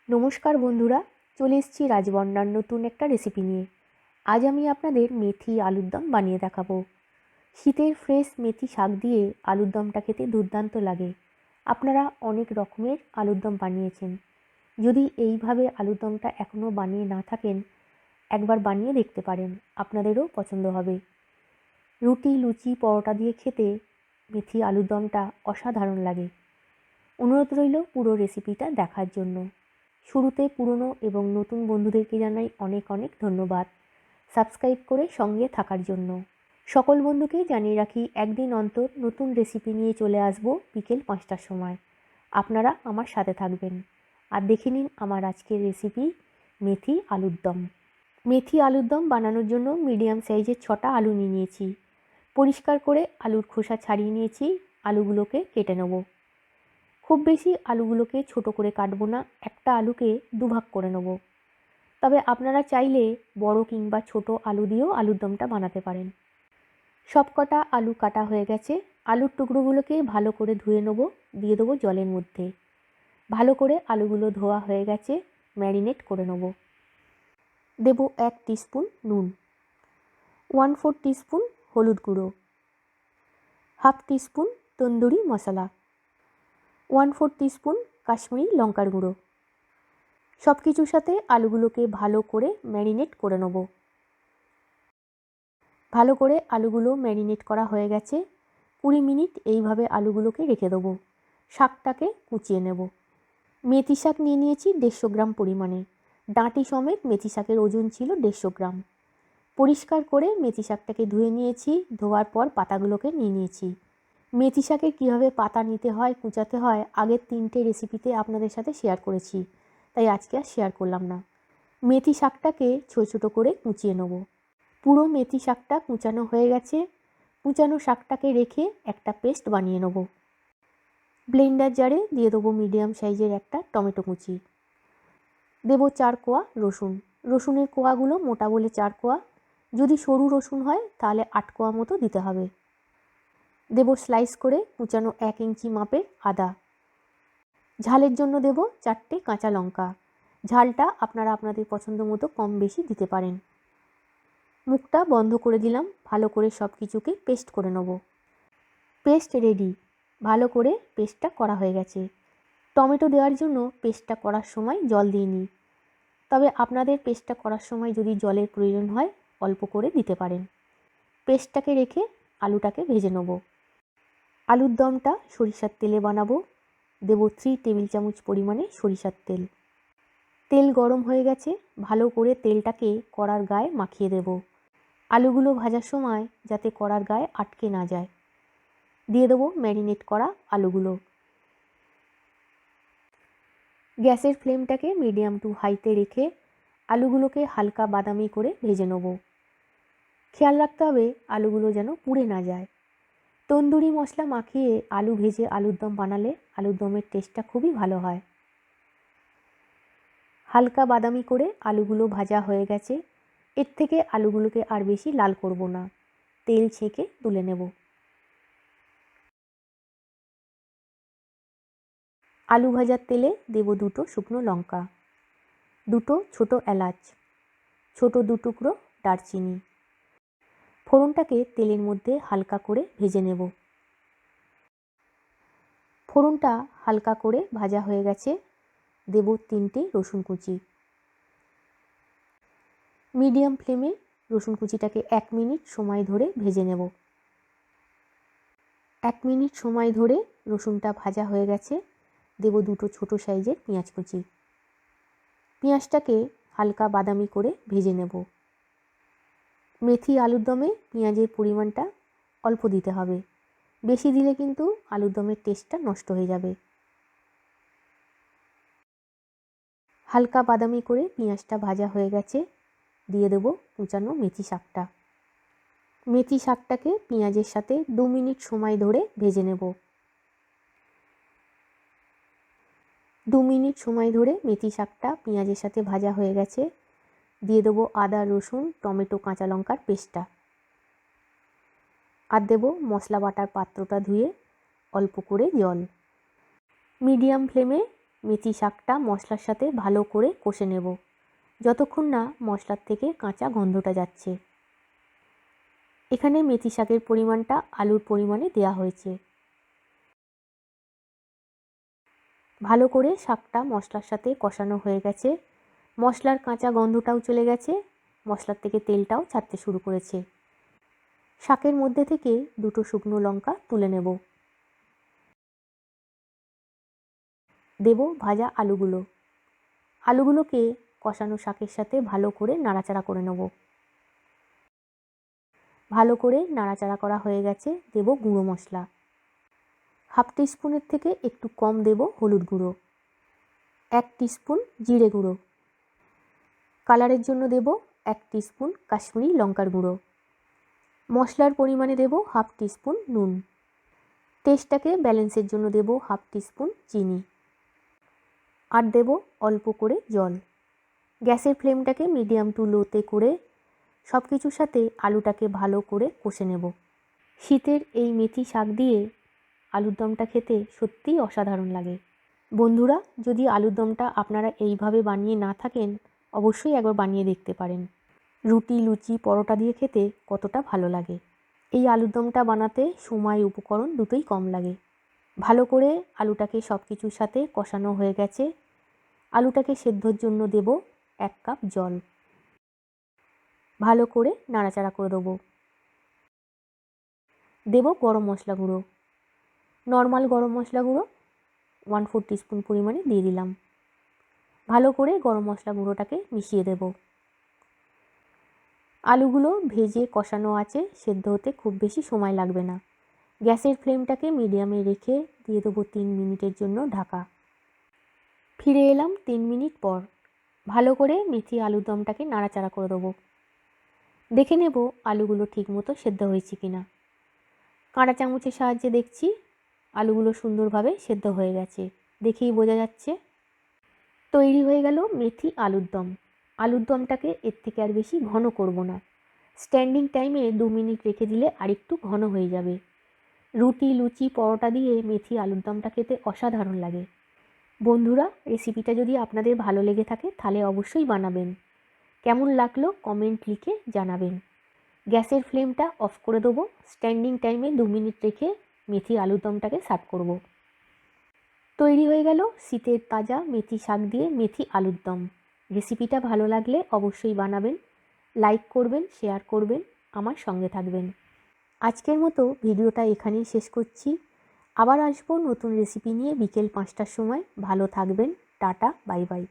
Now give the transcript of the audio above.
নমস্কার বন্ধুরা, চলে এসেছি রাজবন্যার নতুন একটা রেসিপি নিয়ে। আজ আমি আপনাদের মেথি আলুর দম বানিয়ে দেখাবো। শীতের ফ্রেশ মেথি শাক দিয়ে আলুর দমটা খেতে দুর্দান্ত লাগে। আপনারা অনেক রকমের আলুর দম বানিয়েছেন। যদি এইভাবে আলুর দমটা এখনও বানিয়ে না থাকেন, একবার বানিয়ে দেখতে পারেন, আপনাদেরও পছন্দ হবে। রুটি, লুচি, পরোটা দিয়ে খেতে মেথি আলুর দমটা অসাধারণ লাগে। অনুরোধ রইল পুরো রেসিপিটা দেখার জন্য। শুরুতে পুরনো এবং নতুন বন্ধুদেরকে জানাই অনেক অনেক ধন্যবাদ সাবস্ক্রাইব করে সঙ্গে থাকার জন্য। সকল বন্ধুকে জানিয়ে রাখি, একদিন অন্তর নতুন রেসিপি নিয়ে চলে আসব বিকেল 5টার সময়। আপনারা আমার সাথে থাকবেন আর দেখে নিন আমার আজকের রেসিপি মেথি আলুর দম। মেথি আলুর দম বানানোর জন্য মিডিয়াম সাইজের 6টা আলু নিয়ে নিয়েছি। পরিষ্কার করে আলুর খোসা ছাড়িয়ে নিয়েছি। আলুগুলোকে কেটে নেব। খুব বেশি আলুগুলোকে ছোট করে কাটবো না, একটা আলুকে দুভাগ করে নেব। তবে আপনারা চাইলে বড় কিংবা ছোট আলু দিয়েও আলুর দমটা বানাতে পারেন। সব কটা আলু কাটা হয়ে গেছে। আলুর টুকরোগুলোকে ভালো করে ধুয়ে নেব, দিয়ে দেবো জলের মধ্যে। ভালো করে আলুগুলো ধোয়া হয়ে গেছে, ম্যারিনেট করে নেব। দেব 1 টিস্পুন নুন, 1/4 টিস্পুন হলুদ গুঁড়ো, 1/2 টিস্পুন তন্দুরি মশলা, 1/4 টিস্পুন কাশ্মীরি লঙ্কার গুঁড়ো। সব কিছুর সাথে আলুগুলোকে ভালো করে ম্যারিনেট করে নেব। ভালো করে আলুগুলো ম্যারিনেট করা হয়ে গেছে। 20 মিনিট এইভাবে আলুগুলোকে রেখে দেবো। শাকটাকে কুচিয়ে নেব। মেথি শাক নিয়ে নিয়েছি 150 গ্রাম পরিমাণে। ডাঁটি সমেত মেথি শাকের ওজন ছিল 150 গ্রাম। পরিষ্কার করে মেথি শাকটাকে ধুয়ে নিয়েছি। ধোয়ার পর পাতাগুলোকে নিয়ে নিয়েছি। মেথি শাকের কীভাবে পাতা নিতে হয়, কুচাতে হয় আগের 3টে রেসিপিতে আপনাদের সাথে শেয়ার করেছি, তাই আজকে আর শেয়ার করলাম না। মেথি শাকটাকে ছোটো ছোটো করে কুচিয়ে নেব। পুরো মেথি শাকটা কুচানো হয়ে গেছে। কুচানো শাকটাকে রেখে একটা পেস্ট বানিয়ে নেব। ব্লেন্ডার জারে দিয়ে দেবো মিডিয়াম সাইজের একটা টমেটো কুচি। দেবো 4 কোয়া রসুন। রসুনের কোয়াগুলো মোটা বলে 4 কোয়া, যদি সরু রসুন হয় তাহলে 8 কোয়া মতো দিতে হবে। দেবো স্লাইস করে কুচানো 1 ইঞ্চি মাপের আদা। ঝালের জন্য দেব 4টে কাঁচা লঙ্কা। ঝালটা আপনারা আপনাদের পছন্দ মতো কম বেশি দিতে পারেন। মুখটা বন্ধ করে দিলাম। ভালো করে সব কিছুকে পেস্ট করে নেব। Paste ready. ভালো করে পেস্টটা করা হয়ে গেছে। টমেটো দেওয়ার জন্য পেস্টটা করার সময় জল দিইনি, তবে আপনাদের পেস্টটা করার সময় যদি জলের প্রয়োজন হয় অল্প করে দিতে পারেন। পেস্টটাকে রেখে আলুটাকে ভেজে নেব। আলুর দমটা সরিষার তেলে বানাবো। দেব 3 টেবিল চামচ পরিমাণে সরিষার তেল। তেল গরম হয়ে গেছে। ভালো করে তেলটাকে কড়ার গায়ে মাখিয়ে দেব। আলুগুলো ভাজার সময় যাতে কড়ার গায়ে আটকে না যায়। দিয়ে দেবো ম্যারিনেট করা আলুগুলো। গ্যাসের ফ্লেমটাকে মিডিয়াম টু হাইতে রেখে আলুগুলোকে হালকা বাদামি করে ভেজে নেব। খেয়াল রাখতে হবে আলুগুলো যেন পুড়ে না যায়। তন্দুরি মশলা মাখিয়ে আলু ভেজে আলুর দম বানালে আলুর দমের টেস্টটা খুবই ভালো হয়। হালকা বাদামি করে আলুগুলো ভাজা হয়ে গেছে। এর থেকে আলুগুলোকে আর বেশি লাল করব না, তেল ছেঁকে তুলে নেব। আলু ভাজার তেলে দেব 2টো শুকনো লঙ্কা, 2টো ছোটো এলাচ, ছোটো 2 টুকরো দারচিনি। ফোড়নটাকে তেলের মধ্যে হালকা করে ভেজে নেব। ফোড়নটা হালকা করে ভাজা হয়ে গেছে। দেব 3টে রসুন কুচি। মিডিয়াম ফ্লেমে রসুন কুচিটাকে 1 মিনিট সময় ধরে ভেজে নেব। 1 মিনিট সময় ধরে রসুনটা ভাজা হয়ে গেছে। দেব 2টো ছোটো সাইজের পেঁয়াজ কুচি। পেঁয়াজটাকে হালকা বাদামি করে ভেজে নেব। মেথি আলুর দমে পেঁয়াজের পরিমাণটা অল্প দিতে হবে, বেশি দিলে কিন্তু আলুর দমের টেস্টটা নষ্ট হয়ে যাবে। হালকা বাদামি করে পেঁয়াজটা ভাজা হয়ে গেছে। দিয়ে দেব কুচানো মেথি শাকটা। মেথি শাকটাকে পেঁয়াজের সাথে 2 মিনিট সময় ধরে ভেজে নেব। 2 মিনিট সময় ধরে মেথি শাকটা পেঁয়াজের সাথে ভাজা হয়ে গেছে। দিয়ে দেবো আদা, রসুন, টমেটো, কাঁচা লঙ্কার পেস্টটা। আর দেব মশলা বাটার পাত্রটা ধুয়ে অল্প করে জল। মিডিয়াম ফ্লেমে মেথি শাকটা মশলার সাথে ভালো করে কষে নেব, যতক্ষণ না মশলার থেকে কাঁচা গন্ধটা যাচ্ছে। এখানে মেথি শাকের পরিমাণটা আলুর পরিমাণে দেয়া হয়েছে। ভালো করে শাকটা মশলার সাথে কষানো হয়ে গেছে, মশলার কাঁচা গন্ধটাও চলে গেছে, মশলার থেকে তেলটাও ছাড়তে শুরু করেছে। শাকের মধ্যে থেকে 2টো শুকনো লঙ্কা তুলে নেব। দেব ভাজা আলুগুলো। আলুগুলোকে কষানো শাকের সাথে ভালো করে নাড়াচাড়া করে নেব। ভালো করে নাড়াচাড়া করা হয়ে গেছে, দেব গুঁড়ো মশলা। 1/2 টিস্পুনের থেকে একটু কম দেব হলুদ গুঁড়ো, 1 টিস্পুন জিরে গুঁড়ো, কালারের জন্য দেব 1 টিস্পুন কাশ্মীরি লঙ্কার গুঁড়ো। মশলার পরিমাণে দেব 1/2 টিস্পুন নুন। টেস্টটাকে ব্যালেন্সের জন্য দেব 1/2 টিস্পুন চিনি। আর দেব অল্প করে জল। গ্যাসের ফ্লেমটাকে মিডিয়াম টু লোতে করে সব কিছুর সাথে আলুটাকে ভালো করে কষে নেব। শীতের এই মেথি শাক দিয়ে আলুর দমটা খেতে সত্যিই অসাধারণ লাগে। বন্ধুরা, যদি আলুর দমটা আপনারা এইভাবে বানিয়ে না থাকেন, অবশ্যই একবার বানিয়ে দেখতে পারেন। রুটি, লুচি, পরোটা দিয়ে খেতে কতটা ভালো লাগে। এই আলুর দমটা বানাতে সময়, উপকরণ দুটোই কম লাগে। ভালো করে আলুটাকে সব কিছুর সাথে কষানো হয়ে গেছে। আলুটাকে সেদ্ধর জন্য দেব 1 কাপ জল। ভালো করে নাড়াচাড়া করে দেবো। দেব গরম মশলা গুঁড়ো। নর্মাল গরম মশলা গুঁড়ো 1/4 টিস্পুন পরিমাণে দিয়ে দিলাম। ভালো করে গরম মশলা গুঁড়োটাকে মিশিয়ে দেব। আলুগুলো ভেজে কষানো আছে, সেদ্ধ হতে খুব বেশি সময় লাগবে না। গ্যাসের ফ্লেমটাকে মিডিয়ামে রেখে দিয়ে দেবো 3 মিনিটের জন্য ঢাকা। ফিরে এলাম 3 মিনিট পর। ভালো করে মেথি আলুর দমটাকে নাড়াচাড়া করে দেবো। দেখে নেব আলুগুলো ঠিকমতো সেদ্ধ হয়েছে কিনা। কাঁটা চামচের সাহায্যে দেখছি আলুগুলো সুন্দরভাবে সেদ্ধ হয়ে গেছে, দেখেই বোঝা যাচ্ছে। তৈরি হয়ে গেল মেথি আলুর দম। আলুর দমটাকে এর থেকে আর বেশি ঘন করব না। স্ট্যান্ডিং টাইমে 2 মিনিট রেখে দিলে আরেকটু ঘন হয়ে যাবে। রুটি, লুচি, পরোটা দিয়ে মেথি আলুর দমটা খেতে অসাধারণ লাগে। বন্ধুরা, রেসিপিটা যদি আপনাদের ভালো লেগে থাকে তাহলে অবশ্যই বানাবেন। কেমন লাগলো কমেন্ট লিখে জানাবেন। গ্যাসের ফ্লেমটা অফ করে দেবো। স্ট্যান্ডিং টাইমে 2 মিনিট রেখে মেথি আলুর দমটাকে সার্ভ করব। তৈরি হয়ে গেল শীতের তাজা মেথি শাক দিয়ে মেথি আলুর দম। রেসিপিটা ভালো লাগলে অবশ্যই বানাবেন, লাইক করবেন, শেয়ার করবেন, আমার সঙ্গে থাকবেন। আজকের মতো ভিডিওটা এখানেই শেষ করছি। আবার আসবো নতুন রেসিপি নিয়ে বিকেল 5টার সময়। ভালো থাকবেন। Tata, bye bye.